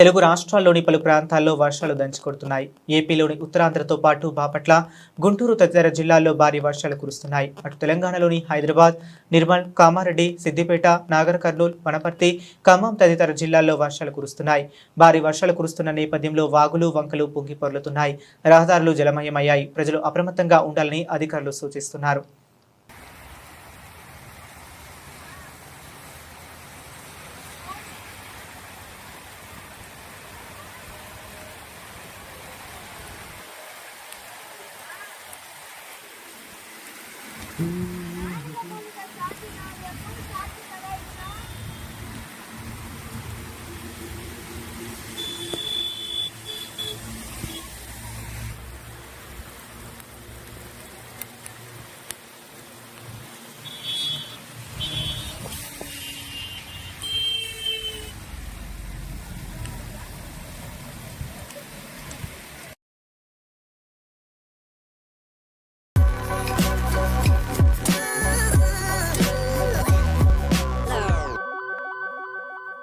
తెలుగు రాష్ట్రాల్లోని పలు ప్రాంతాల్లో వర్షాలు దంచుకొడుతున్నాయి. ఏపీలోని ఉత్తరాంధ్రతో పాటు బాపట్ల, గుంటూరు తదితర జిల్లాల్లో భారీ వర్షాలు కురుస్తున్నాయి. అటు తెలంగాణలోని హైదరాబాద్, నిర్మల్, కామారెడ్డి, సిద్దిపేట, నాగర్ కర్నూల్, వనపర్తి, ఖమ్మం తదితర జిల్లాల్లో వర్షాలు కురుస్తున్నాయి. భారీ వర్షాలు కురుస్తున్న నేపథ్యంలో వాగులు, వంకలు పొంగి పొర్లుతున్నాయి. రహదారులు జలమయమయ్యాయి. ప్రజలు అప్రమత్తంగా ఉండాలని అధికారులు సూచిస్తున్నారు.